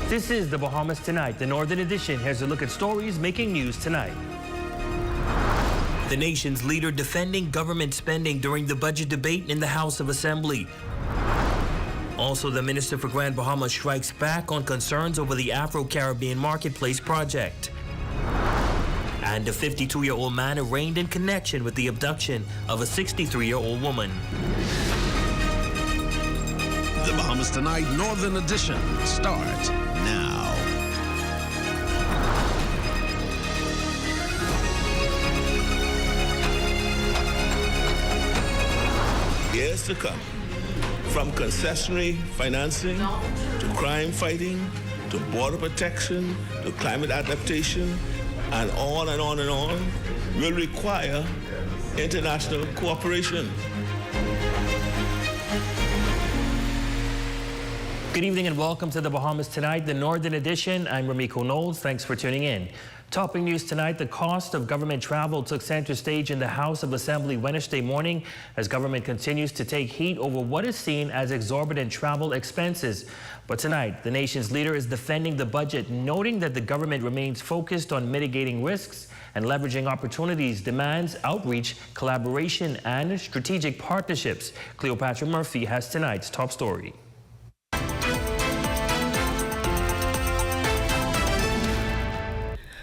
This is the Bahamas Tonight, the Northern Edition. Here's a look at stories making news tonight. The nation's leader defending government spending during the budget debate in the House of Assembly. Also, the Minister for Grand Bahama strikes back on concerns over the Afro-Caribbean Marketplace project. And a 52-year-old man arraigned in connection with the abduction of a 63-year-old woman. The Bahamas Tonight Northern Edition starts now. Years to come, from concessionary financing to crime fighting to border protection to climate adaptation and on and on and on, will require international cooperation. Good evening and welcome to the Bahamas Tonight, the Northern Edition. I'm Ramiko Knowles. Thanks for tuning in. Topping news tonight, the cost of government travel took center stage in the House of Assembly Wednesday morning as government continues to take heat over what is seen as exorbitant travel expenses. But tonight, the nation's leader is defending the budget, noting that the government remains focused on mitigating risks and leveraging opportunities, demands outreach, collaboration, and strategic partnerships. Cleopatra Murphy has tonight's top story.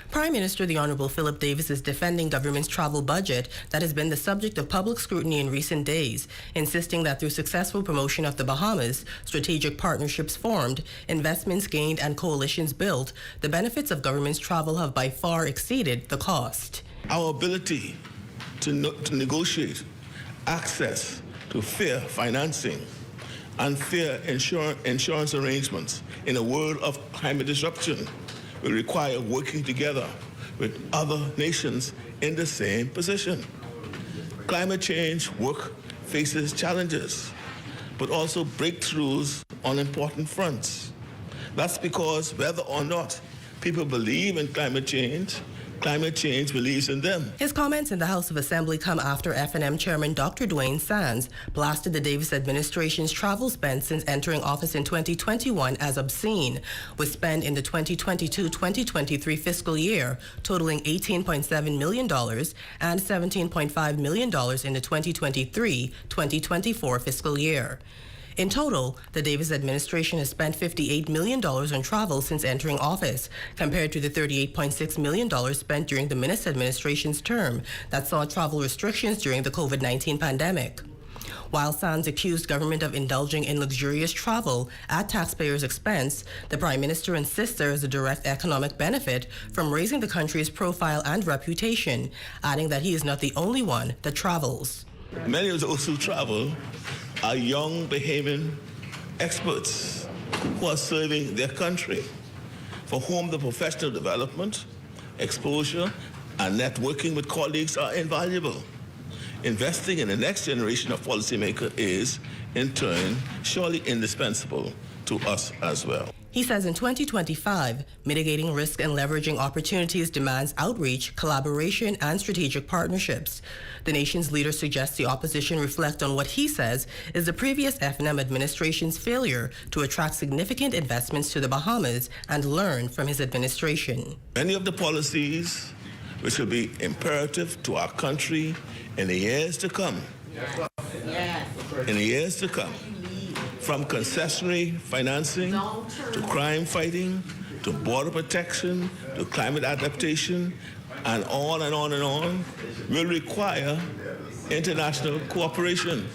Prime Minister the Honorable Philip Davis is defending government's travel budget that has been the subject of public scrutiny in recent days, insisting that through successful promotion of the Bahamas, strategic partnerships formed, investments gained, and coalitions built, the benefits of government's travel have by far exceeded the cost. Our ability to negotiate access to fair financing and fair insurance arrangements in a world of climate disruption will require working together with other nations in the same position. Climate change work faces challenges, but also breakthroughs on important fronts. That's because whether or not people believe in climate change believes in them. His comments in the House of Assembly come after F&M Chairman Dr. Dwayne Sands blasted the Davis administration's travel spend since entering office in 2021 as obscene, with spend in the 2022-2023 fiscal year totaling $18.7 million and $17.5 million in the 2023-2024 fiscal year. In total, the Davis administration has spent $58 million on travel since entering office, compared to the $38.6 million spent during the Minister administration's term that saw travel restrictions during the COVID-19 pandemic. While Sands accused government of indulging in luxurious travel at taxpayers' expense, the Prime Minister insists there is a direct economic benefit from raising the country's profile and reputation, adding that he is not the only one that travels. Many of those who travel are young Bahamian experts who are serving their country, for whom the professional development, exposure, and networking with colleagues are invaluable. Investing in the next generation of policymakers is, in turn, surely indispensable to us as well. He says in 2025, mitigating risk and leveraging opportunities demands outreach, collaboration, and strategic partnerships. The nation's leader suggests the opposition reflect on what he says is the previous F&M administration's failure to attract significant investments to the Bahamas and learn from his administration. Many of the policies which will be imperative to our country in the years to come, from concessionary financing to crime fighting to border protection to climate adaptation and on and on and on, will require international cooperation.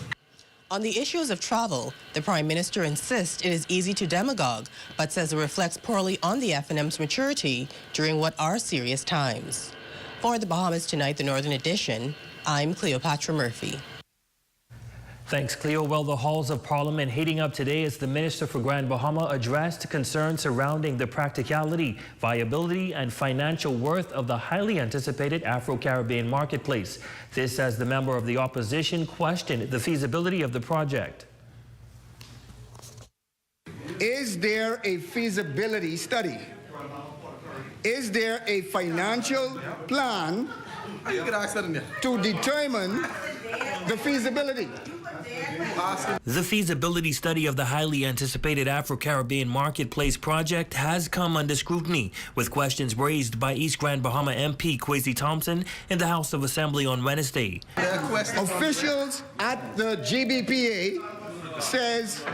On the issues of travel, the Prime Minister insists it is easy to demagogue, but says it reflects poorly on the F&M's maturity during what are serious times. For the Bahamas Tonight, the Northern Edition, I'm Cleopatra Murphy. Thanks, Cleo. Well, the halls of Parliament heating up today as the Minister for Grand Bahama addressed concerns surrounding the practicality, viability, and financial worth of the highly anticipated Afro-Caribbean Marketplace. This as the member of the opposition questioned the feasibility of the project. Is there a feasibility study? Is there a financial plan to determine the feasibility. The feasibility study of the highly anticipated Afro-Caribbean Marketplace project has come under scrutiny, with questions raised by East Grand Bahama MP Kwesi Thompson in the House of Assembly on Wednesday. Officials at the GBPA says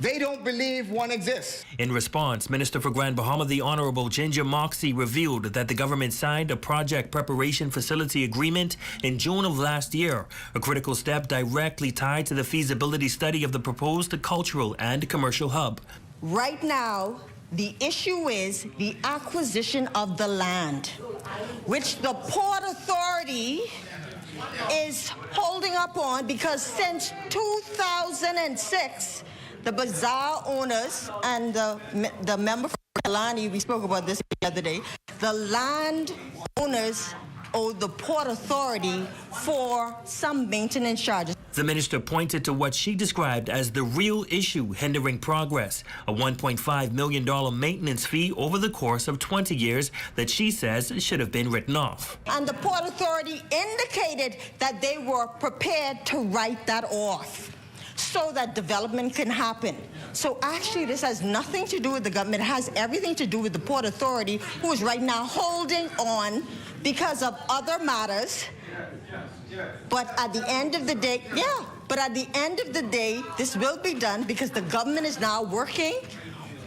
they don't believe one exists. In response, Minister for Grand Bahama, the Honorable Ginger Moxie, revealed that the government signed a project preparation facility agreement in June of last year, a critical step directly tied to the feasibility study of the proposed cultural and commercial hub. Right now, the issue is the acquisition of the land, which the Port Authority is holding up on because since 2006, the bazaar owners and the member from Kalani, we spoke about this the other day, the land owners owe the Port Authority for some maintenance charges. The minister pointed to what she described as the real issue hindering progress, a $1.5 million maintenance fee over the course of 20 years that she says should have been written off. And the Port Authority indicated that they were prepared to write that off so that development can happen. So actually this has nothing to do with the government. It has everything to do with the Port Authority, who is right now holding on because of other matters. But at the end of the day, this will be done because the government is now working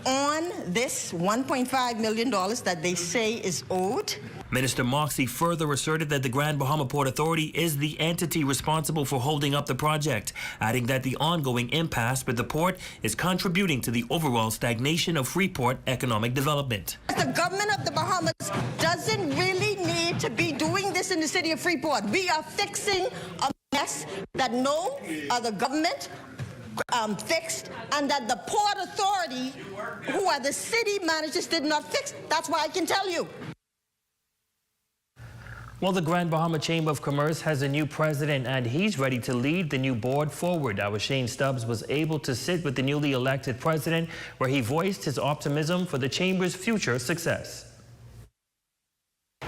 on this $1.5 million that they say is owed. Minister Moxie further asserted that the Grand Bahama Port Authority is the entity responsible for holding up the project, adding that the ongoing impasse with the port is contributing to the overall stagnation of Freeport economic development. The government of the Bahamas doesn't really need to be doing this in the city of Freeport. We are fixing a mess that no other government fixed, and that the Port Authority, who are the city managers, did not fix. That's why I can tell you. Well, the Grand Bahama Chamber of Commerce has a new president, and he's ready to lead the new board forward. Our Shane Stubbs was able to sit with the newly elected president, where he voiced his optimism for the chamber's future success.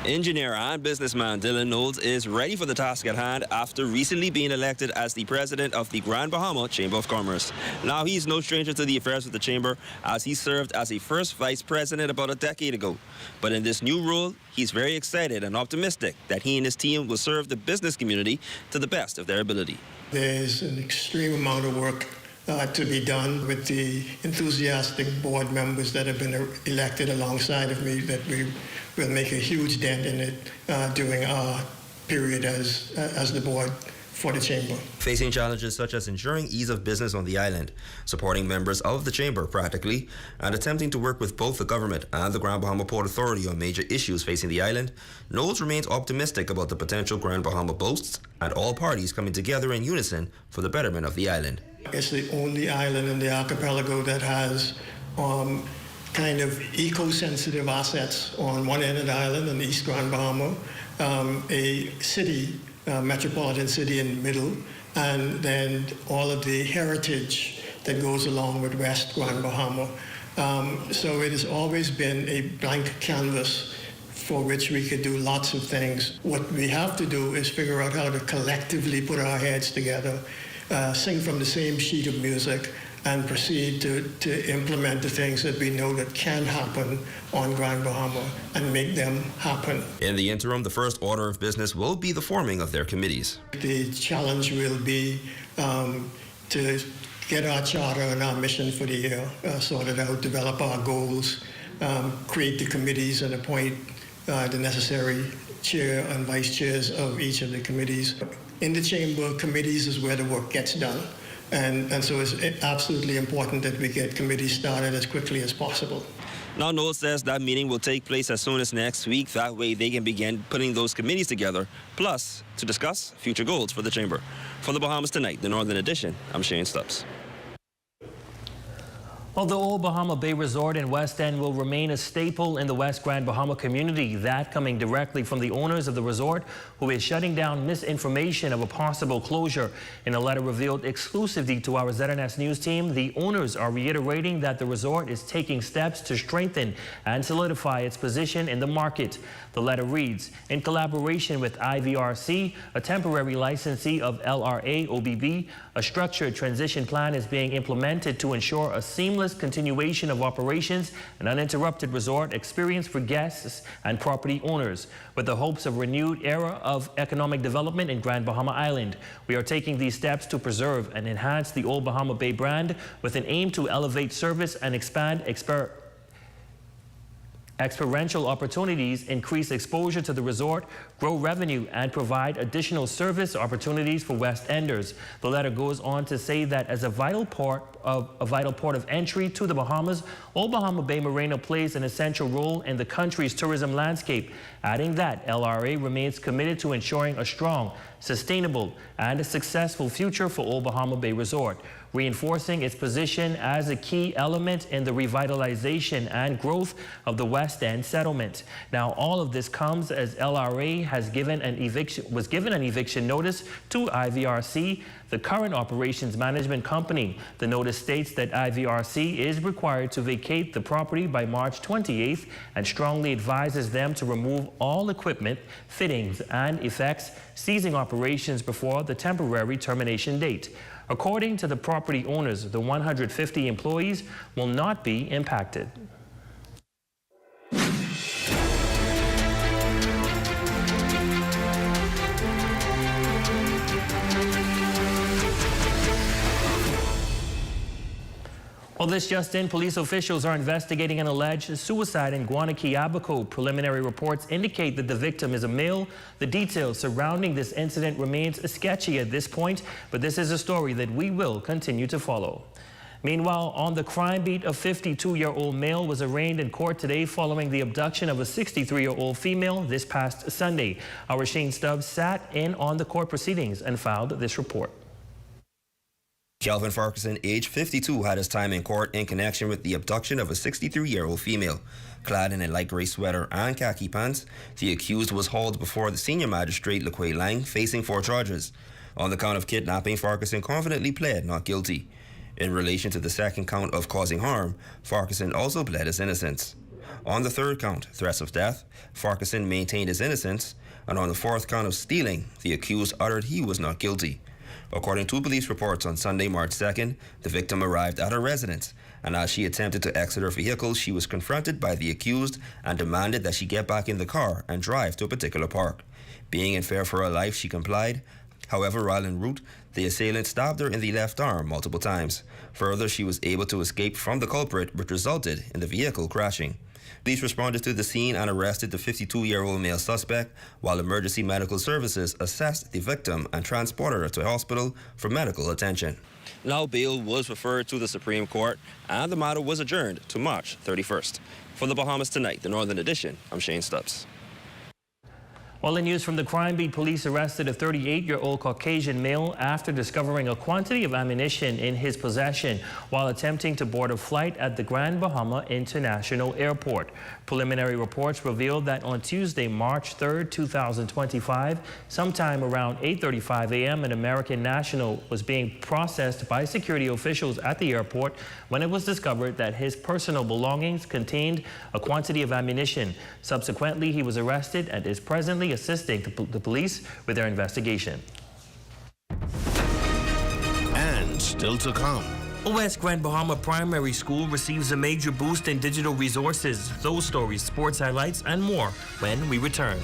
Engineer and businessman Dylan Knowles is ready for the task at hand after recently being elected as the president of the Grand Bahama Chamber of Commerce. Now, he's no stranger to the affairs of the chamber, as he served as a first vice president about a decade ago. But in this new role, he's very excited and optimistic that he and his team will serve the business community to the best of their ability. There's an extreme amount of work to be done with the enthusiastic board members that have been elected alongside of me, that we will make a huge dent in it during our period as the board for the chamber. Facing challenges such as ensuring ease of business on the island, supporting members of the chamber practically, and attempting to work with both the government and the Grand Bahama Port Authority on major issues facing the island, Knowles remains optimistic about the potential Grand Bahama boasts and all parties coming together in unison for the betterment of the island. It's the only island in the archipelago that has kind of eco-sensitive assets on one end of the island in East Grand Bahama, a city, metropolitan city in the middle, and then all of the heritage that goes along with West Grand Bahama. So it has always been a blank canvas for which we could do lots of things. What we have to do is figure out how to collectively put our heads together, sing from the same sheet of music, and proceed to implement the things that we know that can happen on Grand Bahama and make them happen. In the interim, the first order of business will be the forming of their committees. The challenge will be to get our charter and our mission for the year sorted out, develop our goals, create the committees and appoint the necessary chair and vice chairs of each of the committees. In the chamber, committees is where the work gets done. And so it's absolutely important that we get committees started as quickly as possible. Now, Knowles says that meeting will take place as soon as next week. That way they can begin putting those committees together, plus to discuss future goals for the chamber. For the Bahamas Tonight, the Northern Edition, I'm Shane Stubbs. Well, the Old Bahama Bay Resort in West End will remain a staple in the West Grand Bahama community. That coming directly from the owners of the resort, who is shutting down misinformation of a possible closure. In a letter revealed exclusively to our ZNS News team, the owners are reiterating that the resort is taking steps to strengthen and solidify its position in the market. The letter reads, in collaboration with IVRC, a temporary licensee of LRA OBB, a structured transition plan is being implemented to ensure a seamless continuation of operations and uninterrupted resort experience for guests and property owners. With the hopes of renewed era of economic development in Grand Bahama Island, we are taking these steps to preserve and enhance the Old Bahama Bay brand with an aim to elevate service and expand experiential opportunities, increase exposure to the resort, grow revenue, and provide additional service opportunities for West Enders. The letter goes on to say that as a vital port of entry to the Bahamas, Old Bahama Bay Marina plays an essential role in the country's tourism landscape, adding that LRA remains committed to ensuring a strong, sustainable, and a successful future for Old Bahama Bay Resort, reinforcing its position as a key element in the revitalization and growth of the West End settlement. Now, all of this comes as LRA was given an eviction notice to IVRC, the current operations management company. The notice states that IVRC is required to vacate the property by March 28th and strongly advises them to remove all equipment, fittings, and effects, ceasing operations before the temporary termination date. According to the property owners, the 150 employees will not be impacted. Well, this just in, police officials are investigating an alleged suicide in Guanaki, Abaco. Preliminary reports indicate that the victim is a male. The details surrounding this incident remains sketchy at this point, but this is a story that we will continue to follow. Meanwhile, on the crime beat, a 52-year-old male was arraigned in court today following the abduction of a 63-year-old female this past Sunday. Our Shane Stubbs sat in on the court proceedings and filed this report. Kelvin Farquharson, age 52, had his time in court in connection with the abduction of a 63-year-old female. Clad in a light grey sweater and khaki pants, the accused was hauled before the senior magistrate, LaQuay Lang, facing 4 charges. On the count of kidnapping, Farquharson confidently pled not guilty. In relation to the second count of causing harm, Farquharson also pled his innocence. On the third count, threats of death, Farquharson maintained his innocence, and on the fourth count of stealing, the accused uttered he was not guilty. According to police reports on Sunday, March 2nd, the victim arrived at her residence, and as she attempted to exit her vehicle, she was confronted by the accused and demanded that she get back in the car and drive to a particular park. Being in fear for her life, she complied. However, while en route, the assailant stabbed her in the left arm multiple times. Further, she was able to escape from the culprit, which resulted in the vehicle crashing. Police responded to the scene and arrested the 52-year-old male suspect, while emergency medical services assessed the victim and transported her to a hospital for medical attention. Now bail was referred to the Supreme Court, and the matter was adjourned to March 31st. For the Bahamas Tonight, the Northern Edition, I'm Shane Stubbs. Well, in news from the crime beat, police arrested a 38-year-old Caucasian male after discovering a quantity of ammunition in his possession while attempting to board a flight at the Grand Bahama International Airport. Preliminary reports revealed that on Tuesday, March 3rd, 2025, sometime around 8:35 a.m., an American national was being processed by security officials at the airport when it was discovered that his personal belongings contained a quantity of ammunition. Subsequently, he was arrested and is presently assisting the police with their investigation. And still to come. West Grand Bahama Primary School receives a major boost in digital resources. Those stories, sports highlights, and more when we return.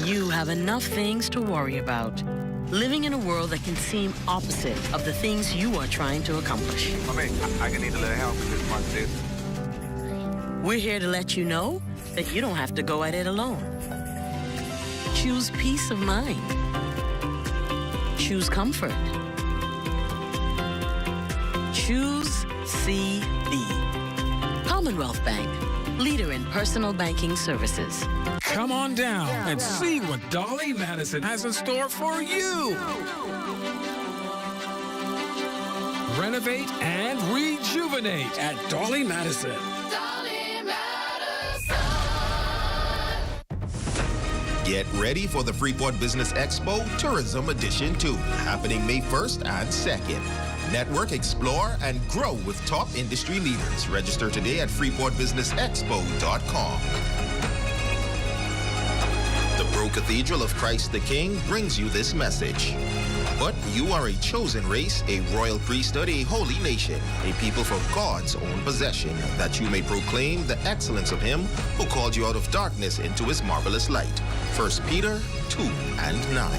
You have enough things to worry about. Living in a world that can seem opposite of the things you are trying to accomplish. I can need a little help with this. We're here to let you know that you don't have to go at it alone. Choose peace of mind. Choose comfort. Choose CB. Commonwealth Bank, leader in personal banking services. Come on down and see what Dolly Madison has in store for you. Renovate and rejuvenate at Dolly Madison. Get ready for the Freeport Business Expo Tourism Edition 2, happening May 1st and 2nd. Network, explore, and grow with top industry leaders. Register today at freeportbusinessexpo.com. The Bro Cathedral of Christ the King brings you this message. But you are a chosen race, a royal priesthood, a holy nation, a people for God's own possession, that you may proclaim the excellence of him who called you out of darkness into his marvelous light. 1 Peter 2 and 9.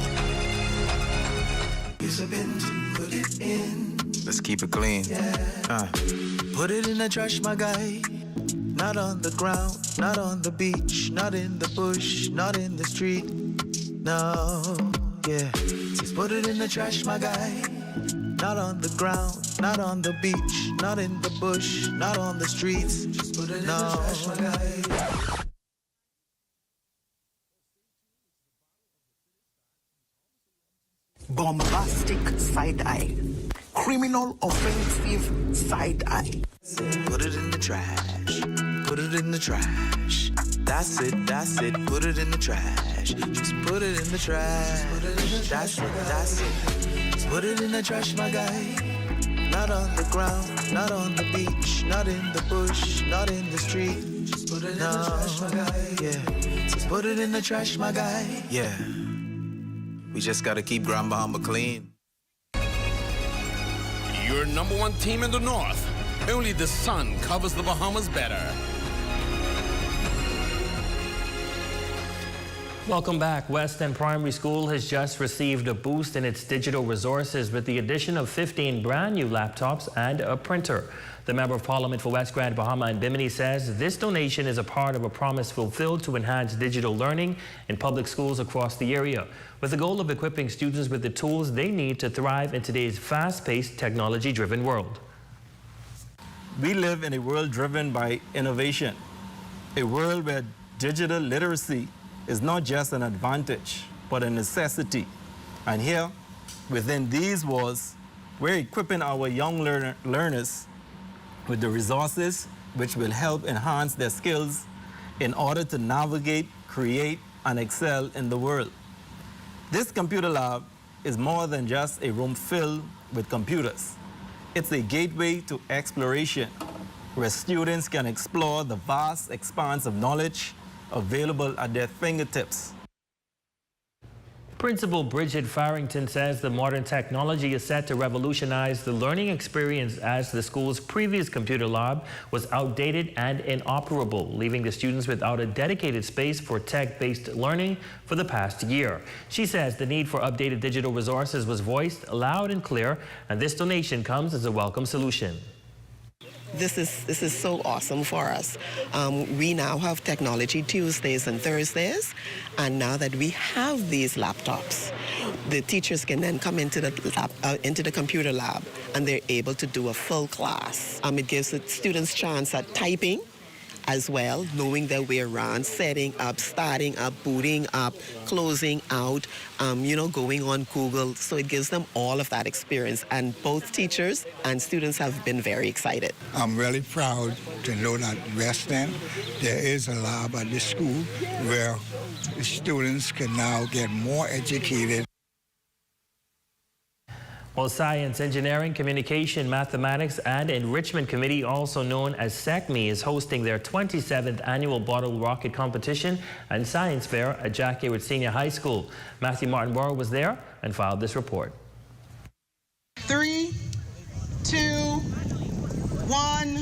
Put it in. Let's keep it clean. Put it in the trash, my guy. Not on the ground, not on the beach, not in the bush, not in the street. No, yeah. Just put it in the trash, my guy. Not on the ground, not on the beach, not in the bush, not on the streets. Just put it in the trash, my guy. Bombastic side-eye. Criminal offensive side-eye. Put it in the trash. Put it in the trash. That's it, that's it. Put it in the trash. Just put it in the trash. That's it, that's it. Put it in the trash, my guy. Not on the ground, not on the beach, not in the bush, not in the street. Just put it in the trash, my guy. Yeah. Just put it in the trash, my guy. Yeah. We just gotta keep Grand Bahama clean. Your number one team in the North. Only the sun covers the Bahamas better. Welcome back. West End Primary School has just received a boost in its digital resources with the addition of 15 brand new laptops and a printer. The Member of Parliament for West Grand Bahama and Bimini says this donation is a part of a promise fulfilled to enhance digital learning in public schools across the area, with the goal of equipping students with the tools they need to thrive in today's fast-paced, technology-driven world. We live in a world driven by innovation, a world where digital literacy is not just an advantage, but a necessity. And here, within these walls, we're equipping our young learners with the resources which will help enhance their skills in order to navigate, create, and excel in the world. This computer lab is more than just a room filled with computers. It's a gateway to exploration, where students can explore the vast expanse of knowledge available at their fingertips. Principal Bridget Farrington says the modern technology is set to revolutionize the learning experience, as the school's previous computer lab was outdated and inoperable, leaving the students without a dedicated space for tech-based learning for the past year. She says the need for updated digital resources was voiced loud and clear, and this donation comes as a welcome solution. This is so awesome for us. We now have Technology Tuesdays and Thursdays, and now that we have these laptops, the teachers can then come into the computer lab, and they're able to do a full class. It gives the students chance at typing as well, knowing their way around, setting up, starting up, booting up, closing out, going on Google. So it gives them all of that experience. And both teachers and students have been very excited. I'm really proud to know that West End, there is a lab at the school where students can now get more educated. Well, Science, Engineering, Communication, Mathematics, and Enrichment Committee, also known as SECME, is hosting their 27th annual Bottle Rocket Competition and Science Fair at Jack Hayward Senior High School. Matthew Martinborough was there and filed this report. 3, 2, 1.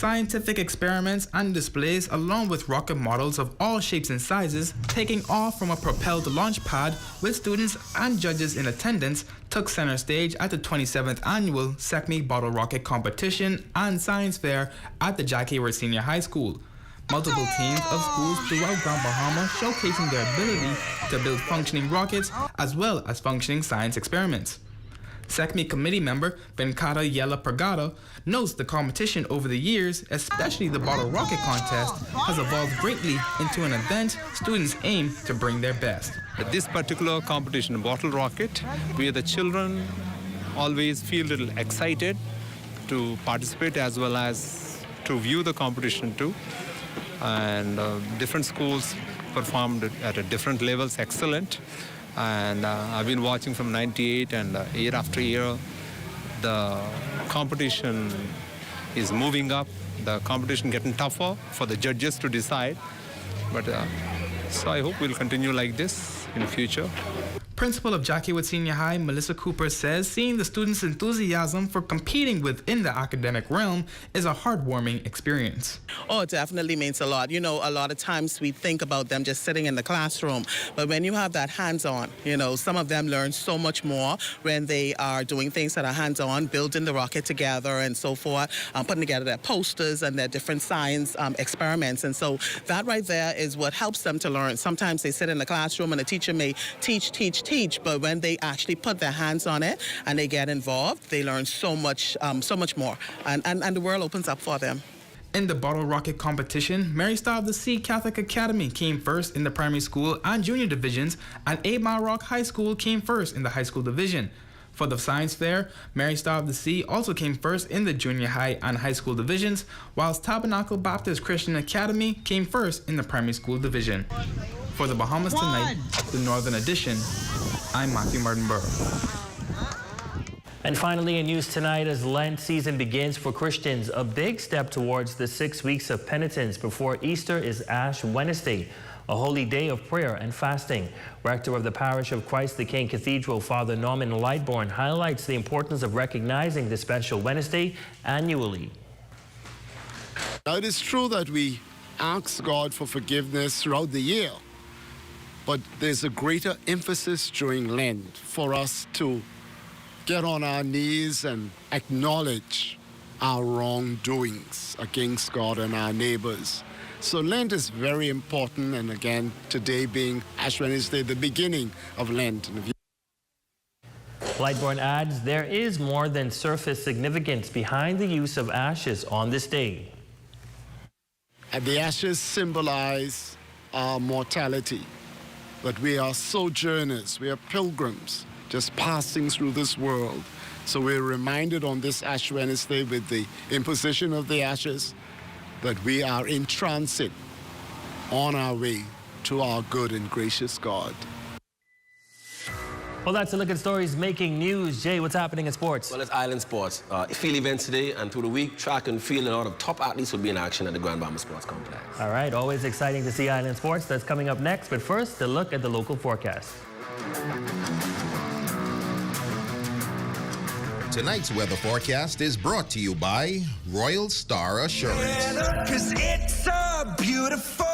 scientific experiments and displays along with rocket models of all shapes and sizes taking off from a propelled launch pad with students and judges in attendance took center stage at the 27th annual SECME Bottle Rocket Competition and Science Fair at the Jackie Hayward Senior High School. Multiple teams of schools throughout Grand Bahama showcasing their ability to build functioning rockets as well as functioning science experiments. SECME committee member Venkata Yella Pragada notes the competition over the years, especially the bottle rocket contest, has evolved greatly into an event students aim to bring their best. At this particular competition, bottle rocket, where the children always feel a little excited to participate as well as to view the competition too. And different schools performed at different levels, excellent. And I've been watching from '98, and year after year, the competition is moving up. The competition getting tougher for the judges to decide. But so I hope we'll continue like this in the future. Principal of Jackie Hayward Senior High, Melissa Cooper, says seeing the students' enthusiasm for competing within the academic realm is a heartwarming experience. Oh, it definitely means a lot. You know, a lot of times we think about them just sitting in the classroom, but when you have that hands-on, you know, some of them learn so much more when they are doing things that are hands-on, building the rocket together and so forth, putting together their posters and their different science experiments. And so that right there is what helps them to learn. Sometimes they sit in the classroom and the teacher may teach, but when they actually put their hands on it and they get involved, they learn so much more, and the world opens up for them. In the bottle rocket competition, Mary Star of the Sea Catholic Academy came first in the primary school and junior divisions, and 8 Mile Rock High School came first in the high school division. For the science fair, Mary Star of the Sea also came first in the junior high and high school divisions, whilst Tabernacle Baptist Christian Academy came first in the primary school division. For the Bahamas Tonight, the Northern Edition, I'm Matthew Martinborough. And finally, in news tonight, as Lent season begins for Christians, a big step towards the 6 weeks of penitence before Easter is Ash Wednesday, a holy day of prayer and fasting. Rector of the Parish of Christ the King Cathedral, Father Norman Lightbourne, highlights the importance of recognizing this special Wednesday annually. Now, it is true that we ask God for forgiveness throughout the year, but there's a greater emphasis during Lent for us to get on our knees and acknowledge our wrongdoings against God and our neighbors. So Lent is very important, and again, today being Ash Wednesday, the beginning of Lent. Lightbourne adds there is more than surface significance behind the use of ashes on this day. And the ashes symbolize our mortality, that we are sojourners, we are pilgrims, just passing through this world. So we're reminded on this Ash Wednesday with the imposition of the ashes that we are in transit on our way to our good and gracious God. Well, that's a look at stories making news. Jay, what's happening in sports? Well, it's island sports. Field events today, and through the week, track and field and a lot of top athletes will be in action at the Grand Bahama Sports Complex. All right, always exciting to see island sports. That's coming up next. But first, a look at the local forecast. Tonight's weather forecast is brought to you by Royal Star Assurance. 'Cause it's so beautiful.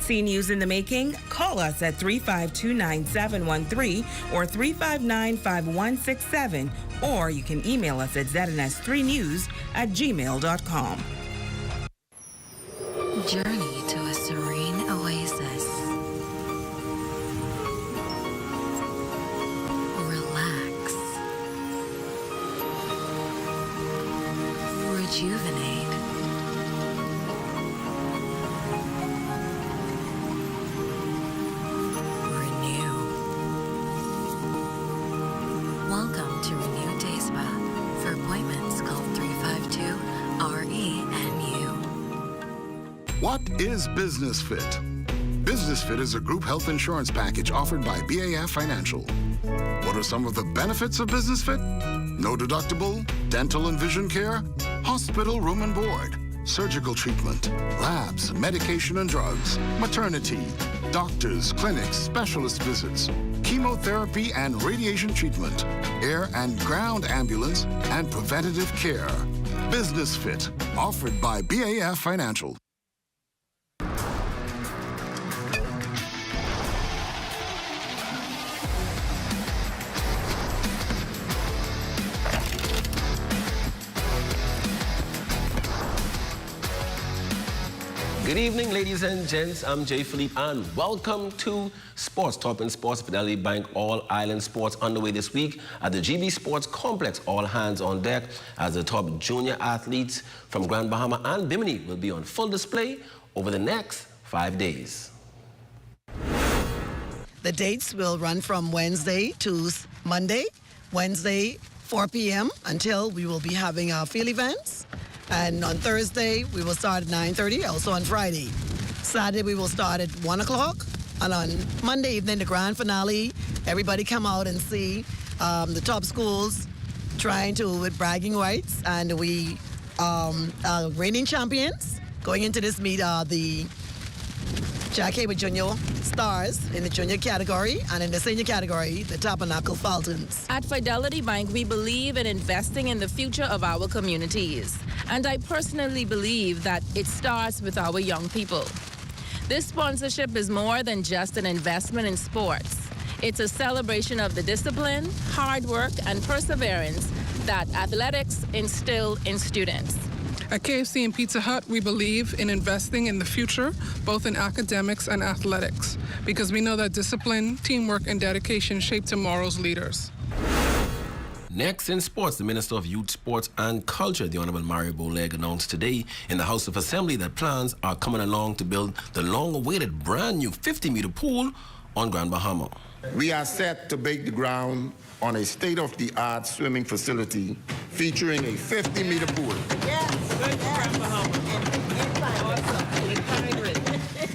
See news in the making? Call us at 352-9713 or 359-5167, or you can email us at zns3news@gmail.com. Journey to a serene oasis. Relax. Rejuvenate. Welcome to Renew Day Spa. For appointments, call 352-RENU. What is Business Fit? Business Fit is a group health insurance package offered by BAF Financial. What are some of the benefits of Business Fit? No deductible, dental and vision care, hospital room and board, surgical treatment, labs, medication and drugs, maternity, doctors, clinics, specialist visits, chemotherapy and radiation treatment, air and ground ambulance, and preventative care. Business Fit, offered by BAF Financial. Good evening, ladies and gents. I'm Jay Philippe, and welcome to Sports Top in Sports. Fidelity Bank All Island Sports underway this week at the GB Sports Complex. All hands on deck as the top junior athletes from Grand Bahama and Bimini will be on full display over the next 5 days. The dates will run from Wednesday to Monday. Wednesday, 4 p.m. until we will be having our field events. And on Thursday, we will start at 9:30, also on Friday. Saturday, we will start at 1 o'clock. And on Monday evening, the grand finale, everybody come out and see the top schools trying to with bragging rights. And we are reigning champions. Going into this meet are the Jack Hayward Junior Stars in the junior category, and in the senior category, the Tabernacle Falcons. At Fidelity Bank, we believe in investing in the future of our communities. And I personally believe that it starts with our young people. This sponsorship is more than just an investment in sports. It's a celebration of the discipline, hard work, and perseverance that athletics instill in students. At KFC and Pizza Hut, we believe in investing in the future, both in academics and athletics, because we know that discipline, teamwork, and dedication shape tomorrow's leaders. Next in sports, the Minister of Youth, Sports and Culture, the Honorable Mario Boleg, announced today in the House of Assembly that plans are coming along to build the long-awaited brand-new 50-meter pool on Grand Bahama. We are set to break the ground on a state-of-the-art swimming facility featuring a 50-meter pool.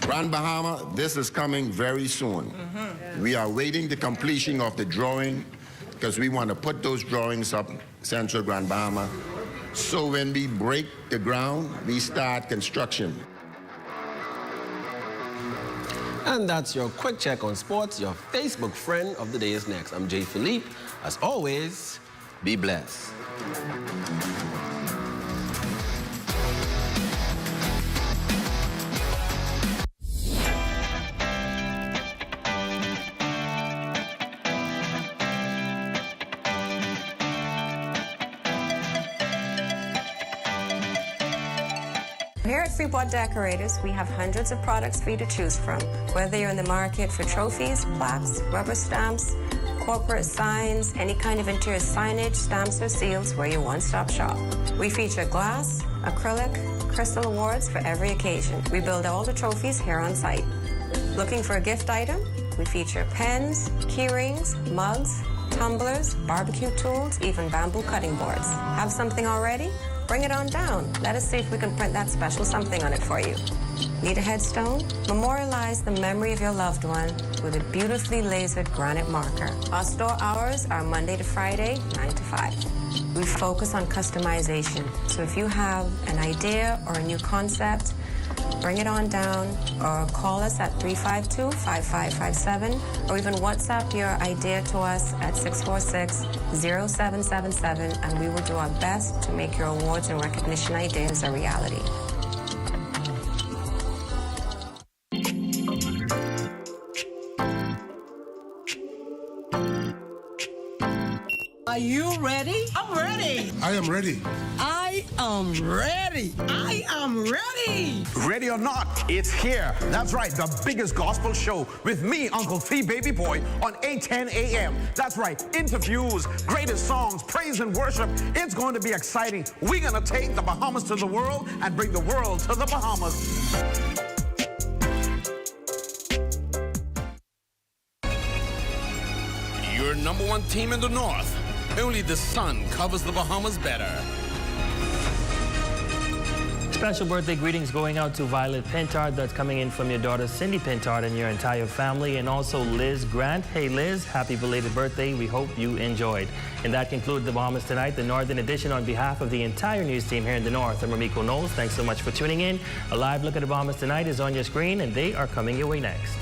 Grand Bahama, this is coming very soon. We are waiting the completion of the drawing because we want to put those drawings up Central Grand Bahama. So when we break the ground, we start construction. And that's your quick check on sports. Your Facebook friend of the day is next. I'm Jay Philippe. As always, be blessed. Here at Freeport Decorators, we have hundreds of products for you to choose from. Whether you're in the market for trophies, plaques, rubber stamps, corporate signs, any kind of interior signage, stamps, or seals, we're your one-stop shop. We feature glass, acrylic, crystal awards for every occasion. We build all the trophies here on site. Looking for a gift item? We feature pens, key rings, mugs, tumblers, barbecue tools, even bamboo cutting boards. Have something already? Bring it on down. Let us see if we can print that special something on it for you. Need a headstone? Memorialize the memory of your loved one with a beautifully lasered granite marker. Our store hours are Monday to Friday, 9 to 5. We focus on customization. So if you have an idea or a new concept, bring it on down or call us at 352-5557 or even WhatsApp your idea to us at 646-0777 and we will do our best to make your awards and recognition ideas a reality. Are you ready? I'm ready. I am ready. I am ready. I am ready. Ready or not, it's here. That's right, the biggest gospel show with me, Uncle T Baby Boy, on 8:10 a.m. That's right, interviews, greatest songs, praise and worship. It's going to be exciting. We're going to take the Bahamas to the world and bring the world to the Bahamas. Your #1 team in the North. Only the sun covers the Bahamas better. Special birthday greetings going out to Violet Pintard. That's coming in from your daughter Cindy Pintard and your entire family, and also Liz Grant. Hey Liz, happy belated birthday. We hope you enjoyed. And that concludes the Bahamas Tonight, the Northern Edition. On behalf of the entire news team here in the North, I'm Ramiko Knowles. Thanks so much for tuning in. A live look at the Bahamas Tonight is on your screen, and they are coming your way next.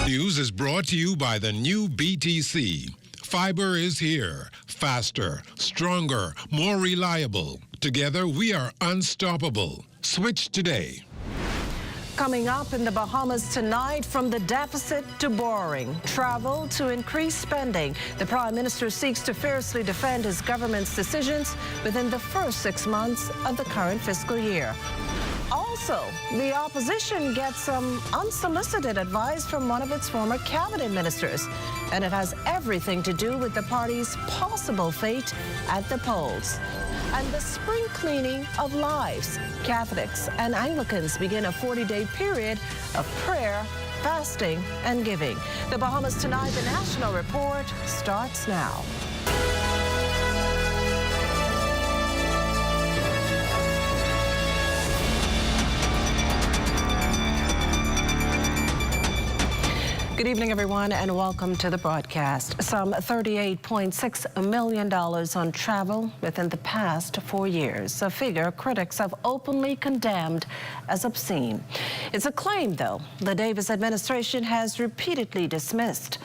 News is brought to you by the new BTC. Fiber is here. Faster, stronger, more reliable. Together, we are unstoppable. Switch today. Coming up in the Bahamas tonight, from the deficit to borrowing, travel to increased spending, the Prime Minister seeks to fiercely defend his government's decisions within the first 6 months of the current fiscal year. Also, the opposition gets some unsolicited advice from one of its former cabinet ministers, and it has everything to do with the party's possible fate at the polls. And the spring cleaning of lives. Catholics and Anglicans begin a 40-day period of prayer, fasting, and giving. The Bahamas Tonight, the National Report, starts now. Good evening, everyone, and welcome to the broadcast. Some $38.6 million on travel within the past 4 years, a figure critics have openly condemned as obscene. It's a claim, though, the Davis administration has repeatedly dismissed.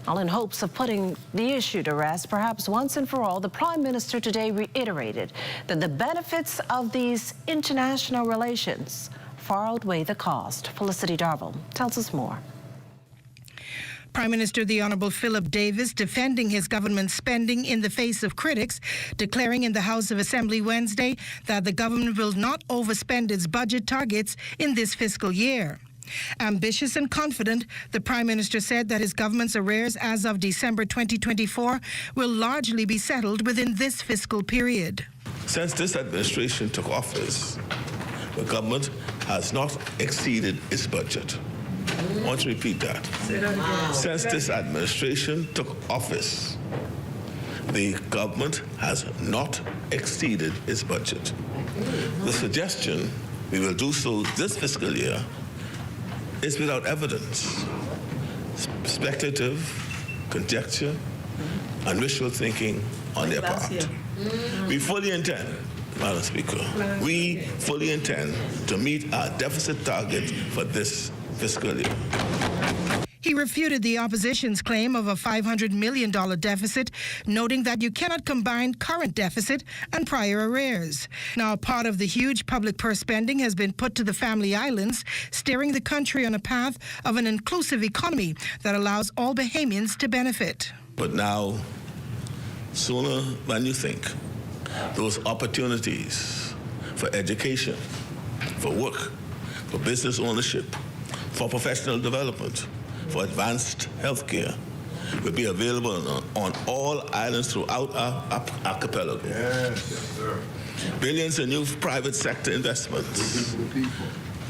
All in hopes of putting the issue to rest, perhaps once and for all, the Prime Minister today reiterated that the benefits of these international relations far outweigh the cost. Felicity Darville tells us more. Prime Minister the Honourable Philip Davis defending his government's spending in the face of critics, declaring in the House of Assembly Wednesday that the government will not overspend its budget targets in this fiscal year. Ambitious and confident, the Prime Minister said that his government's arrears as of December 2024 will largely be settled within this fiscal period. Since this administration took office, the government has not exceeded its budget. I want to repeat that. Since this administration took office, the government has not exceeded its budget. The suggestion we will do so this fiscal year is without evidence, speculative, conjecture, and wishful thinking on their part. We fully intend, Madam Speaker, we fully intend to meet our deficit target for this fiscal year. He refuted the opposition's claim of a $500 million deficit, noting that you cannot combine current deficit and prior arrears. Now, part of the huge public purse spending has been put to the Family Islands, steering the country on a path of an inclusive economy that allows all Bahamians to benefit. But now, sooner than you think, those opportunities for education, for work, for business ownership, for professional development, for advanced health care will be available on all islands throughout our archipelago. Yes, sir. Billions in new private sector investments,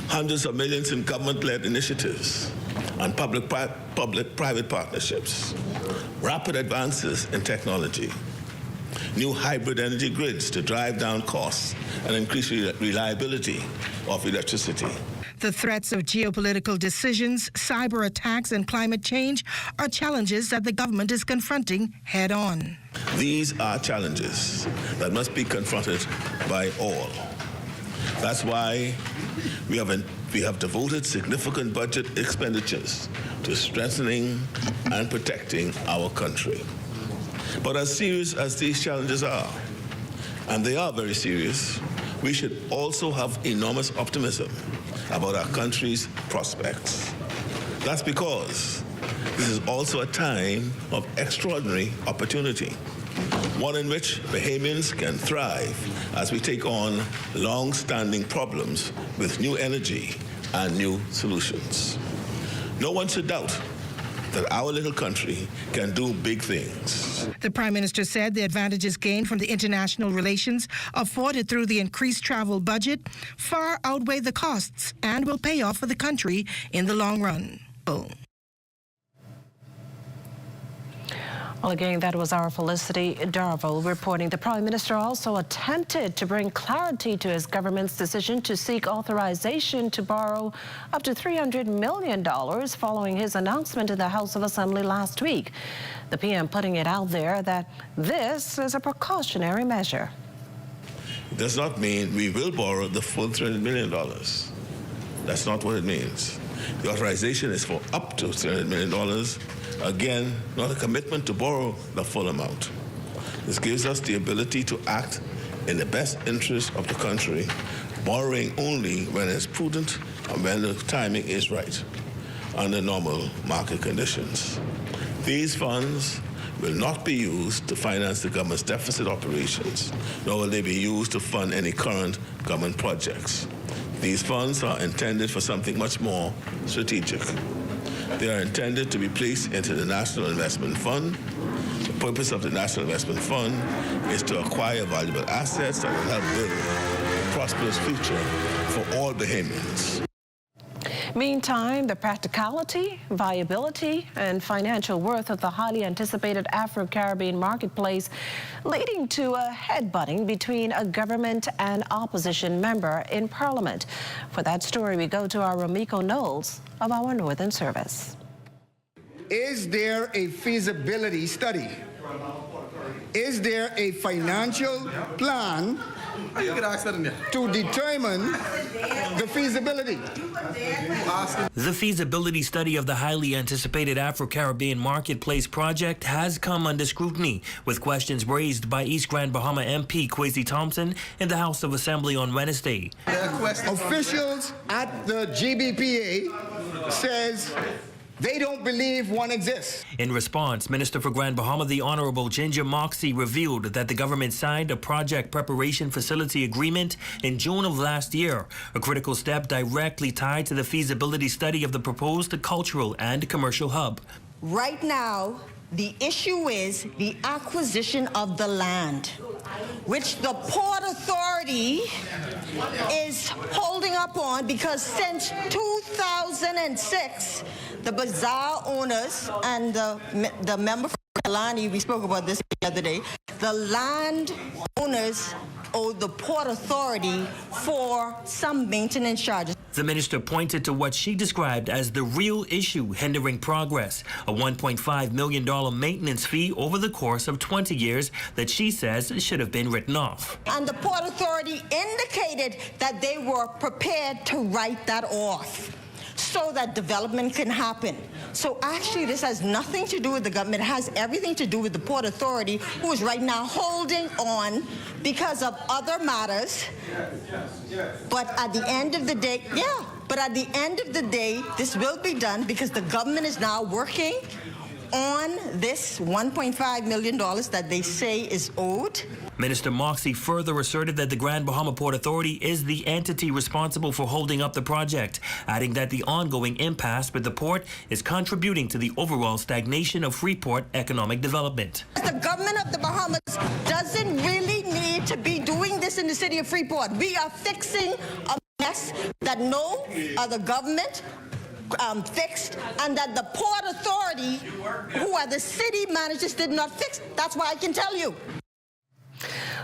hundreds of millions in government-led initiatives and public-private partnerships, rapid advances in technology, new hybrid energy grids to drive down costs and increase reliability of electricity. The threats of geopolitical decisions, cyber attacks, and climate change are challenges that the government is confronting head-on. These are challenges that must be confronted by all. That's why we have devoted significant budget expenditures to strengthening and protecting our country. But as serious as these challenges are, and they are very serious, we should also have enormous optimism about our country's prospects. That's because this is also a time of extraordinary opportunity, one in which Bahamians can thrive as we take on long-standing problems with new energy and new solutions. No one should doubt that our little country can do big things. The Prime Minister said the advantages gained from the international relations afforded through the increased travel budget far outweigh the costs and will pay off for the country in the long run. Well, again, that was our Felicity Darville reporting. The Prime Minister also attempted to bring clarity to his government's decision to seek authorization to borrow up to $300 million following his announcement in the House of Assembly last week. The PM putting it out there that this is a precautionary measure. It does not mean we will borrow the full $300 million. That's not what it means. The authorization is for up to $300 million. Again, not a commitment to borrow the full amount. This gives us the ability to act in the best interest of the country, borrowing only when it's prudent and when the timing is right, under normal market conditions. These funds will not be used to finance the government's deficit operations, nor will they be used to fund any current government projects. These funds are intended for something much more strategic. They are intended to be placed into the National Investment Fund. The purpose of the National Investment Fund is to acquire valuable assets that will help build a prosperous future for all Bahamians. Meantime, the practicality, viability, and financial worth of the highly anticipated Afro-Caribbean Marketplace leading to a headbutting between a government and opposition member in Parliament. For that story, we go to our Romiko Knowles of our Northern Service. Is there a feasibility study? Is there a financial plan to determine the feasibility? The feasibility study of the highly anticipated Afro-Caribbean Marketplace project has come under scrutiny, with questions raised by East Grand Bahama MP Kwesi Thompson in the House of Assembly on Wednesday. Officials at the GBPA says they don't believe one exists. In response, Minister for Grand Bahama, the Honorable Ginger Moxie, revealed that the government signed a project preparation facility agreement in June of last year, a critical step directly tied to the feasibility study of the proposed cultural and commercial hub. Right now, the issue is the acquisition of the land, which the Port Authority is holding up on because since 2006, the bazaar owners and the member from Kalani, we spoke about this the other day, the land owners owe the Port Authority for some maintenance charges. The minister pointed to what she described as the real issue hindering progress, a $1.5 million maintenance fee over the course of 20 years that she says should have been written off. And the Port Authority indicated that they were prepared to write that off so that development can happen. So actually this has nothing to do with the government. It has everything to do with the Port Authority, who is right now holding on because of other matters. But at the end of the day, this will be done because the government is now working on this $1.5 million that they say is owed. Minister Moxie further asserted that the Grand Bahama Port Authority is the entity responsible for holding up the project, adding that the ongoing impasse with the port is contributing to the overall stagnation of Freeport economic development. The government of the Bahamas doesn't really need to be doing this in the city of Freeport. We are fixing a mess that no other government fixed, and that the Port Authority, who are the city managers, did not fix. That's why I can tell you.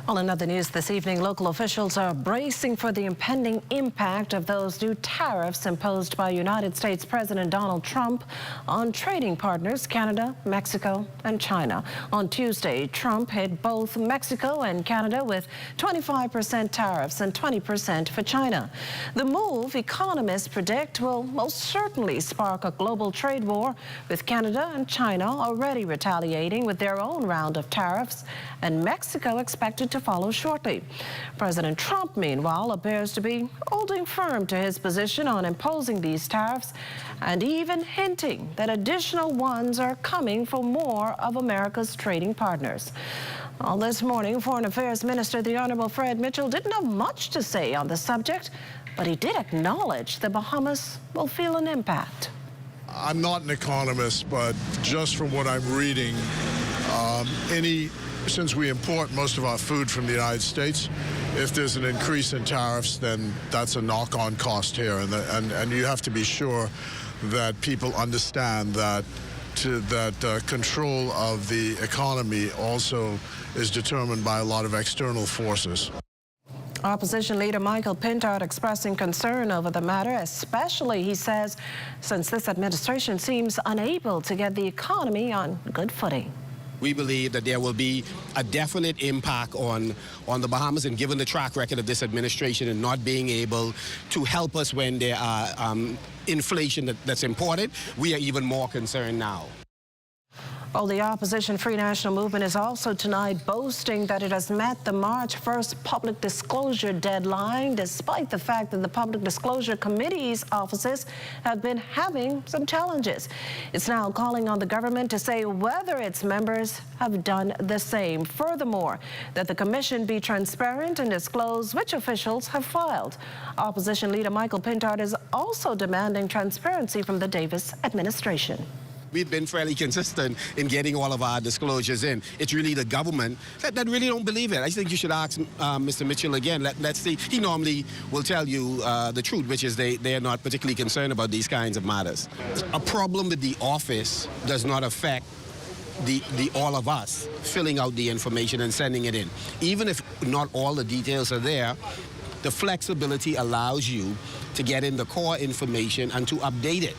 Well, in other news this evening, local officials are bracing for the impending impact of those new tariffs imposed by United States President Donald Trump on trading partners Canada, Mexico, and China. On Tuesday, Trump hit both Mexico and Canada with 25% tariffs and 20% for China. The move, economists predict, will most certainly spark a global trade war, with Canada and China already retaliating with their own round of tariffs, and Mexico expected to follow shortly. President Trump, meanwhile, appears to be holding firm to his position on imposing these tariffs, and even hinting that additional ones are coming for more of America's trading partners. Well, this morning, Foreign Affairs Minister, the Honorable Fred Mitchell, didn't have much to say on the subject, but he did acknowledge the Bahamas will feel an impact. I'm not an economist, but just from what I'm reading, since we import most of our food from the United States, if there's an increase in tariffs, then that's a knock-on cost here, and you have to be sure that people understand that that control of the economy also is determined by a lot of external forces. Opposition leader Michael Pintard expressing concern over the matter, especially, he says, since this administration seems unable to get the economy on good footing. We believe that there will be a definite impact on the Bahamas, and given the track record of this administration and not being able to help us when there are inflation that's imported, we are even more concerned now. Oh, the opposition Free National Movement is also tonight boasting that it has met the March 1st public disclosure deadline, despite the fact that the Public Disclosure Committee's offices have been having some challenges. It's now calling on the government to say whether its members have done the same. Furthermore, that the commission be transparent and disclose which officials have filed. Opposition leader Michael Pintard is also demanding transparency from the Davis administration. We've been fairly consistent in getting all of our disclosures in. It's really the government that really don't believe it. I think you should ask Mr. Mitchell again. Let's see. He normally will tell you the truth, which is they are not particularly concerned about these kinds of matters. A problem with the office does not affect all of us filling out the information and sending it in. Even if not all the details are there, the flexibility allows you to get in the core information and to update it.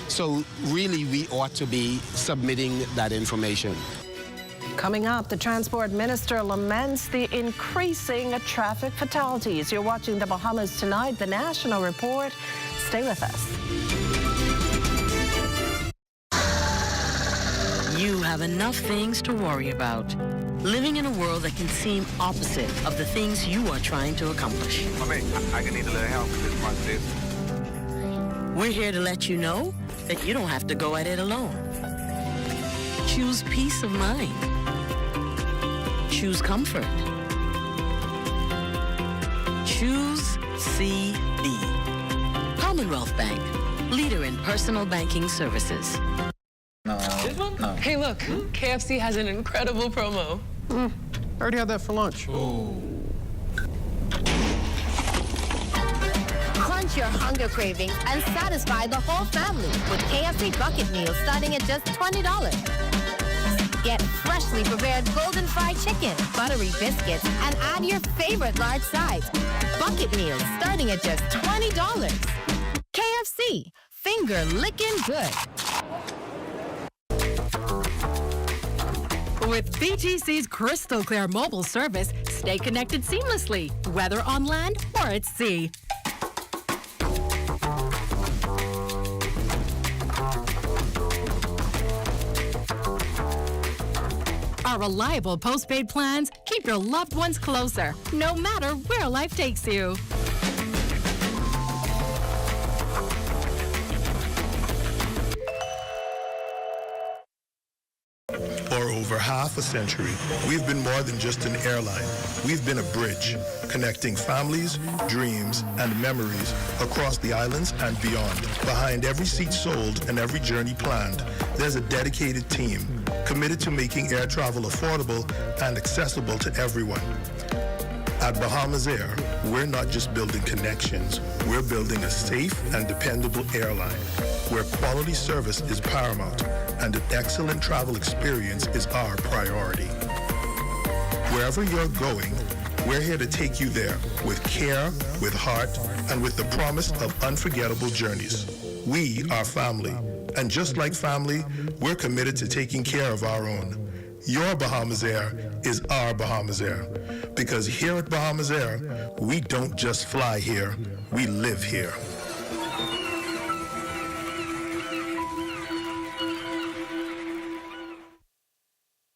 So really, we ought to be submitting that information. Coming up, the transport minister laments the increasing traffic fatalities. You're watching the Bahamas Tonight, the national report. Stay with us. You have enough things to worry about. Living in a world that can seem opposite of the things you are trying to accomplish. I can need a little help with this one, sis. We're here to let you know that you don't have to go at it alone. Choose peace of mind. Choose comfort. Choose CB. Commonwealth Bank, leader in personal banking services. This one? No. Hey, look, KFC has an incredible promo. I already had that for lunch. Quench your hunger cravings and satisfy the whole family with KFC bucket meals starting at just $20. Get freshly prepared golden fried chicken, buttery biscuits, and add your favorite large size. Bucket meals starting at just $20. KFC, finger licking good. With BGC's crystal clear mobile service, stay connected seamlessly, whether on land or at sea. Our reliable postpaid plans keep your loved ones closer, no matter where life takes you. For over half a century, we've been more than just an airline. We've been a bridge, connecting families, dreams, and memories across the islands and beyond. Behind every seat sold and every journey planned, there's a dedicated team committed to making air travel affordable and accessible to everyone. At Bahamas Air, we're not just building connections, we're building a safe and dependable airline where quality service is paramount and an excellent travel experience is our priority. Wherever you're going, we're here to take you there with care, with heart, and with the promise of unforgettable journeys. We are family, and just like family, we're committed to taking care of our own. Your Bahamas Air is our Bahamas Air, because here at Bahamas Air, we don't just fly here, we live here.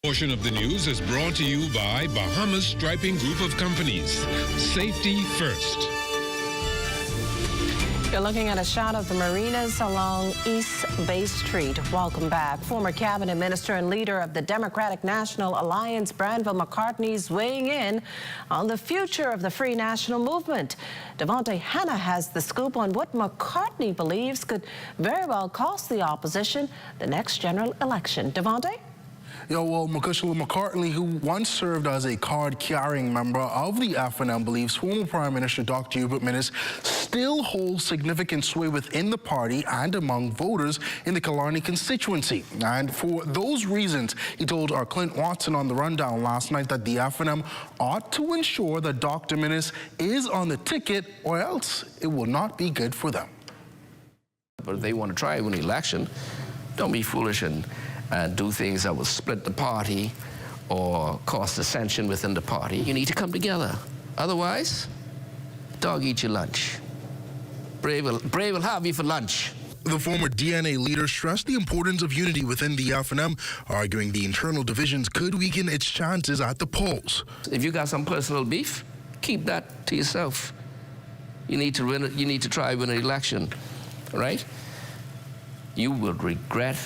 Portion of the news is brought to you by Bahamas Striping Group of Companies. Safety first. You're looking at a shot of the marinas along East Bay Street. Welcome back. Former cabinet minister and leader of the Democratic National Alliance, Granville McCartney, is weighing in on the future of the Free National Movement. Devontae Hanna has the scoop on what McCartney believes could very well cost the opposition the next general election. Devontae? Well, Makushla McCartney, who once served as a card-carrying member of the FNM, believes former Prime Minister Dr. Hubert Minnis still holds significant sway within the party and among voters in the Killarney constituency. And for those reasons, he told our Clint Watson on the rundown last night that the FNM ought to ensure that Dr. Minnis is on the ticket, or else it will not be good for them. But if they want to try to win an election, don't be foolish and do things that will split the party or cause dissension within the party. You need to come together. Otherwise, dog eat your lunch. Brave will have you for lunch. The former DNA leader stressed the importance of unity within the FNM, arguing the internal divisions could weaken its chances at the polls. If you got some personal beef, keep that to yourself. You need to win. You need to try to win an election, right? You will regret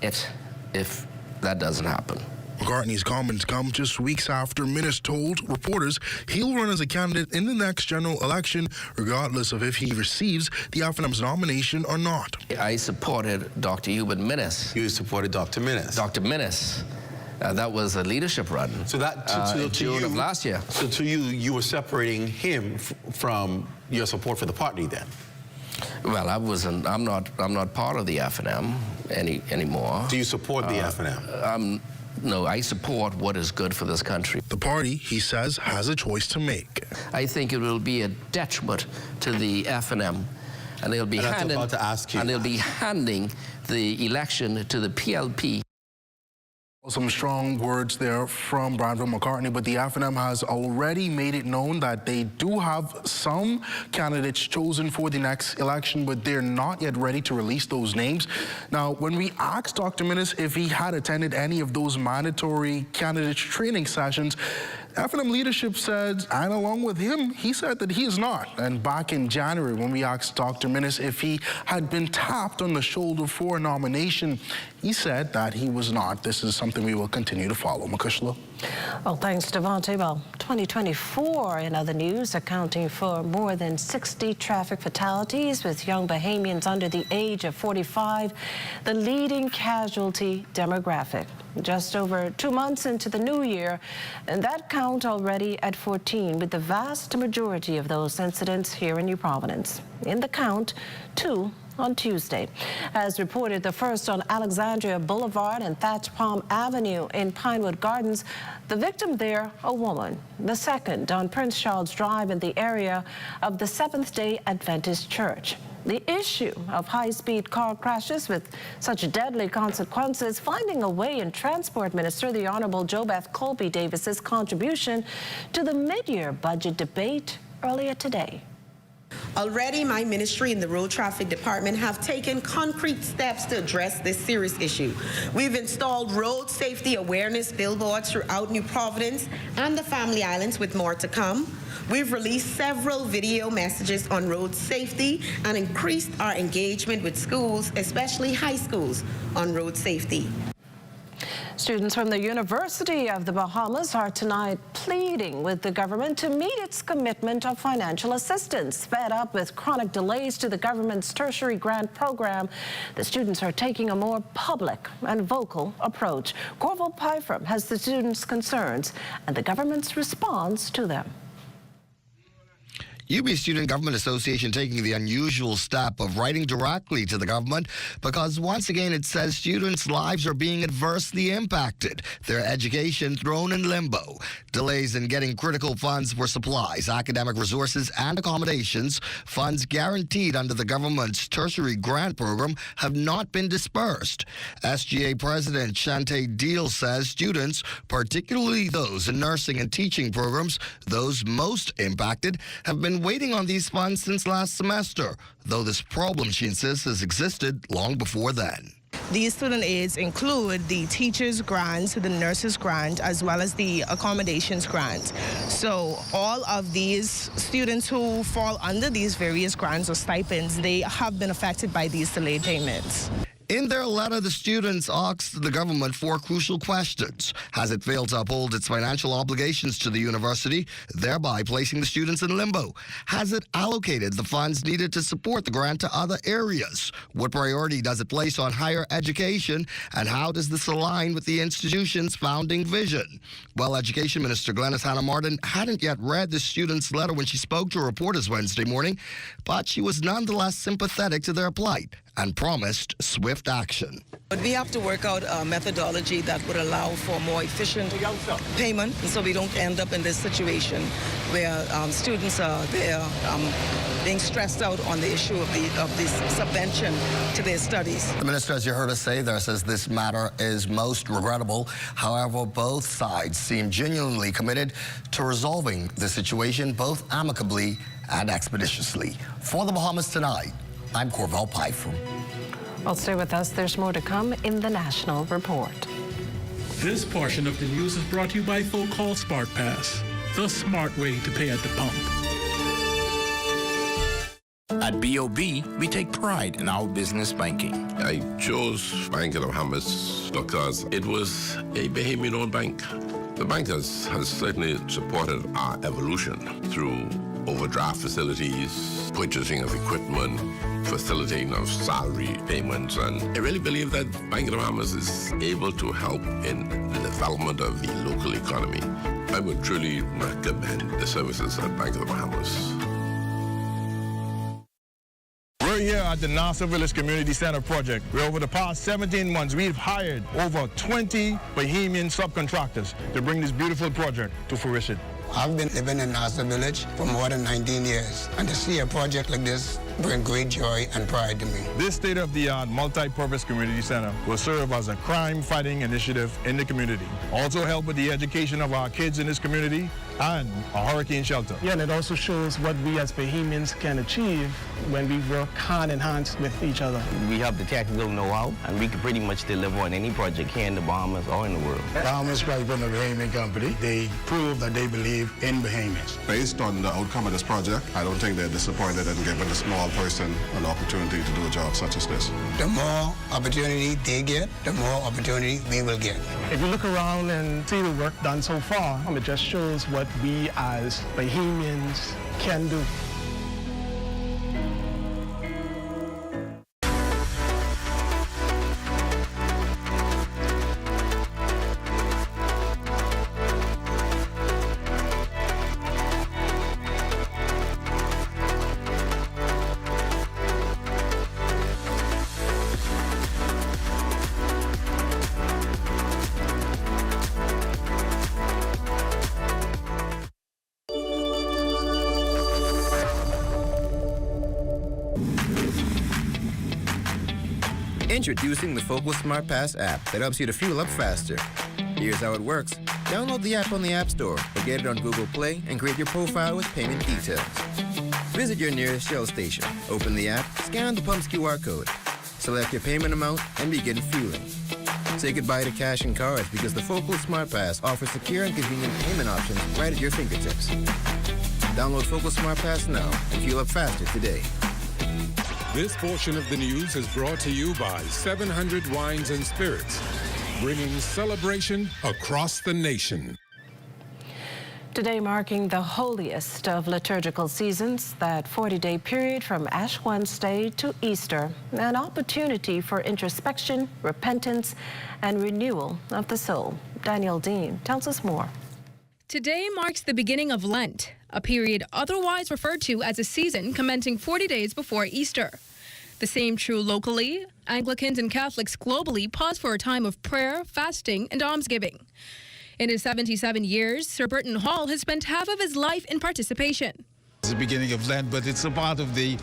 it if that doesn't happen. McCartney's comments come just weeks after Minnis told reporters he'll run as a candidate in the next general election, regardless of if he receives the FNM's nomination or not. I supported Dr. Hubert Minnis. You supported Dr. Minnis? Dr. Minnis. That was a leadership run. So that in June of last year. So to you, you were separating him from your support for the party then? Well, I'm not part of the FNM anymore. Do you support the FNM? No, I support what is good for this country. The party, he says, has a choice to make. I think it will be a detriment to the FNM, and they'll be handing the election to the PLP. Some strong words there from Brandon McCartney, but the FNM has already made it known that they do have some candidates chosen for the next election, but they're not yet ready to release those names. Now, when we asked Dr. Minnis if he had attended any of those mandatory candidates training sessions, FNM leadership said, and along with him, he said that he is not. And back in January, when we asked Dr. Minnis if he had been tapped on the shoulder for a nomination, he said that he was not. This is something we will continue to follow. Makushla. Well, thanks, Devontae. Well, 2024 in other news, accounting for more than 60 traffic fatalities, with young Bahamians under the age of 45 the leading casualty demographic. Just over 2 months into the new year, and that count already at 14, with the vast majority of those incidents here in New Providence. In the count, 2 on Tuesday. As reported, the first on Alexandria Boulevard and Thatch Palm Avenue in Pinewood Gardens. The victim there, a woman. The second on Prince Charles Drive in the area of the Seventh-day Adventist Church. The issue of high-speed car crashes with such deadly consequences finding a way in Transport Minister, the Honorable JoBeth Colby Davis's contribution to the mid-year budget debate earlier today. Already, my ministry and the Road Traffic Department have taken concrete steps to address this serious issue. We've installed road safety awareness billboards throughout New Providence and the Family Islands, with more to come. We've released several video messages on road safety and increased our engagement with schools, especially high schools, on road safety. Students from the University of the Bahamas are tonight pleading with the government to meet its commitment of financial assistance. Fed up with chronic delays to the government's tertiary grant program, the students are taking a more public and vocal approach. Corval Pfeiffer has the students' concerns and the government's response to them. UB Student Government Association taking the unusual step of writing directly to the government because once again it says students' lives are being adversely impacted, their education thrown in limbo, delays in getting critical funds for supplies, academic resources and accommodations, funds guaranteed under the government's tertiary grant program have not been dispersed. SGA President Shante Deal says students, particularly those in nursing and teaching programs, those most impacted, have been waiting on these funds since last semester, though this problem, she insists, has existed long before then. These student aids include the teachers' grant, the nurses' grant, as well as the accommodations grant. So all of these students who fall under these various grants or stipends, they have been affected by these delayed payments. In their letter, the students asked the government 4 crucial questions. Has it failed to uphold its financial obligations to the university, thereby placing the students in limbo? Has it allocated the funds needed to support the grant to other areas? What priority does it place on higher education, and how does this align with the institution's founding vision? Well, Education Minister Glenys Hannah Martin hadn't yet read the students' letter when she spoke to reporters Wednesday morning, but she was nonetheless sympathetic to their plight and promised swift action. But we have to work out a methodology that would allow for more efficient payment, and so we don't end up in this situation where students are there being stressed out on the issue of this subvention to their studies. The minister, as you heard us say there, says this matter is most regrettable. However, both sides seem genuinely committed to resolving the situation both amicably and expeditiously. For the Bahamas Tonight, I'm Corvell Pfeiffer. Well, stay with us. There's more to come in the National Report. This portion of the news is brought to you by Focal Smart Pass, the smart way to pay at the pump. At BOB, we take pride in our business banking. I chose Bank of the Bahamas because it was a Bahamian-owned bank. The bank has certainly supported our evolution through overdraft facilities, purchasing of equipment, facilitating of salary payments, and I really believe that Bank of the Bahamas is able to help in the development of the local economy. I would truly recommend the services at Bank of the Bahamas. We're here at the Nassau Village Community Center project, where over the past 17 months, we've hired over 20 Bahamian subcontractors to bring this beautiful project to fruition. I've been living in Nassau Village for more than 19 years, and to see a project like this bring great joy and pride to me. This state-of-the-art multi-purpose community center will serve as a crime-fighting initiative in the community. Also help with the education of our kids in this community and a hurricane shelter. Yeah, and it also shows what we as Bahamians can achieve when we work hand in hand with each other. We have the technical know-how, and we can pretty much deliver on any project here in the Bahamas or in the world. Bahamas Private and Bahamian Company, they prove that they believe in Bahamians. Based on the outcome of this project, I don't think they're disappointed in giving a small person an opportunity to do a job such as this. The more opportunity they get, the more opportunity we will get. If you look around and see the work done so far, it just shows what we as Bahamians can do. Introducing the Focal Smart Pass app that helps you to fuel up faster. Here's how it works. Download the app on the App Store or get it on Google Play and create your profile with payment details. Visit your nearest Shell station. Open the app, scan the pump's QR code, select your payment amount, and begin fueling. Say goodbye to cash and cards because the Focal Smart Pass offers secure and convenient payment options right at your fingertips. Download Focal Smart Pass now and fuel up faster today. This portion of the news is brought to you by 700 Wines and Spirits, bringing celebration across the nation. Today marking the holiest of liturgical seasons, that 40-day period from Ash Wednesday to Easter, an opportunity for introspection, repentance, and renewal of the soul. Danielle Dean tells us more. Today marks the beginning of Lent, a period otherwise referred to as a season commencing 40 days before Easter. The same true locally. Anglicans and Catholics globally pause for a time of prayer, fasting, and almsgiving. In his 77 years, Sir Burton Hall has spent half of his life in participation. It's the beginning of Lent, but it's a part of the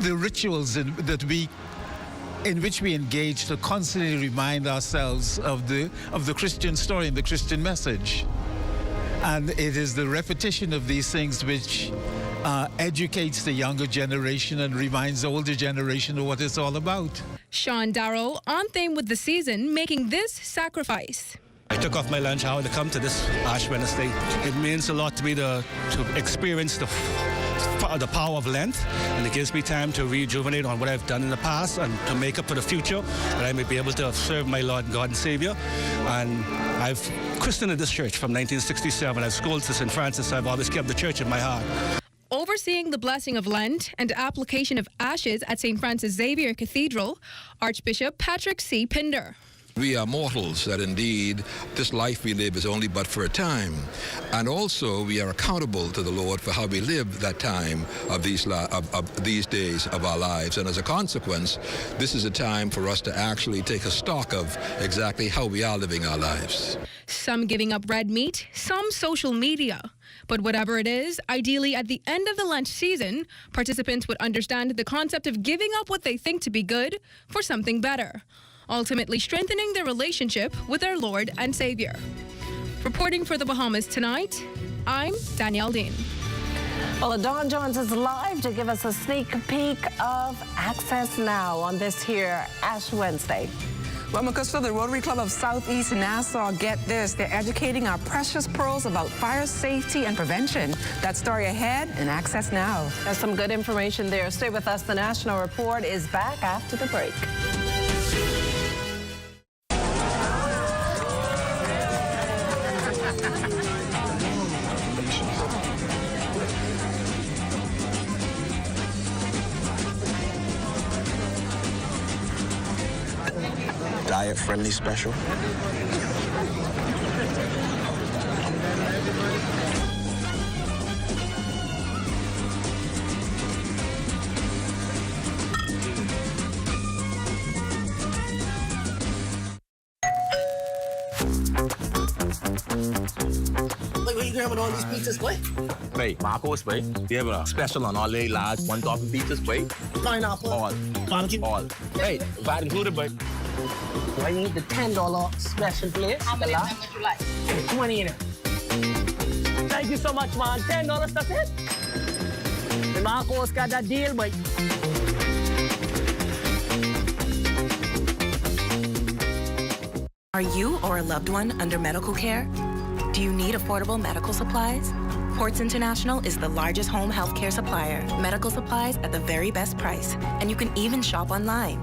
rituals in which we engage to constantly remind ourselves of the Christian story and the Christian message. And it is the repetition of these things which educates the younger generation and reminds the older generation of what it's all about. Sean Darrow, on theme with the season, making this sacrifice. I took off my lunch hour to come to this Ash Wednesday. It means a lot to me to experience the the power of Lent, and it gives me time to rejuvenate on what I've done in the past and to make up for the future, that I may be able to serve my Lord, God, and Savior. And I've christened this church from 1967. I've schooled to St. Francis. I've always kept the church in my heart. Overseeing the blessing of Lent and application of ashes at St. Francis Xavier Cathedral, Archbishop Patrick C. Pinder. We are mortals, that indeed this life we live is only but for a time. And also we are accountable to the Lord for how we live that time of these days of our lives. And as a consequence, this is a time for us to actually take a stock of exactly how we are living our lives. Some giving up red meat, some social media. But whatever it is, ideally at the end of the Lent season, participants would understand the concept of giving up what they think to be good for something better, ultimately strengthening their relationship with their Lord and Savior. Reporting for the Bahamas Tonight, I'm Danielle Dean. Well, Dawn joins us live to give us a sneak peek of Access Now on this here Ash Wednesday. Well, Makusta, the Rotary Club of Southeast Nassau, get this, they're educating our precious pearls about fire safety and prevention. That story ahead in Access Now. There's some good information there. Stay with us. The National Report is back after the break. Diet-friendly special. Wait, what are you grabbing all these pizzas, boy? Wait, Marcos, wait. We have a special on all the large one topping pizzas, wait. Pineapple. All. Barbecue. All. Hey, that included, but I need the $10 special, please. How many would you like? 20 in it. Thank you so much, man. $10, that's it? The Marcos got that deal, boy. Are you or a loved one under medical care? Do you need affordable medical supplies? Ports International is the largest home healthcare supplier. Medical supplies at the very best price. And you can even shop online.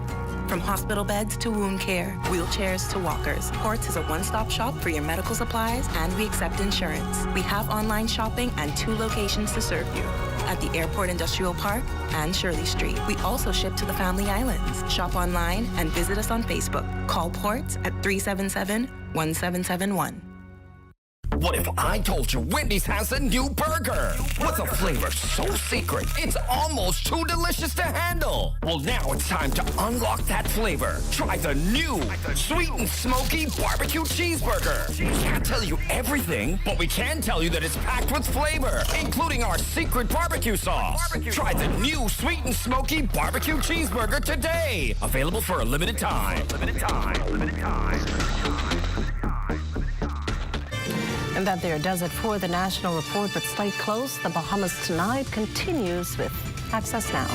From hospital beds to wound care, wheelchairs to walkers, Ports is a one-stop shop for your medical supplies, and we accept insurance. We have online shopping and 2 locations to serve you, at the Airport Industrial Park and Shirley Street. We also ship to the Family Islands. Shop online and visit us on Facebook. Call Ports at 377-1771. What if I told you Wendy's has a new burger? With a flavor so secret, it's almost too delicious to handle. Well, now it's time to unlock that flavor. Try the new sweet and smoky barbecue cheeseburger. We can't tell you everything, but we can tell you that it's packed with flavor, including our secret barbecue sauce. Try the new sweet and smoky barbecue cheeseburger today. Available for a limited time. Limited time. And that there does it for the National Report, but stay close. The Bahamas Tonight continues with Access Now.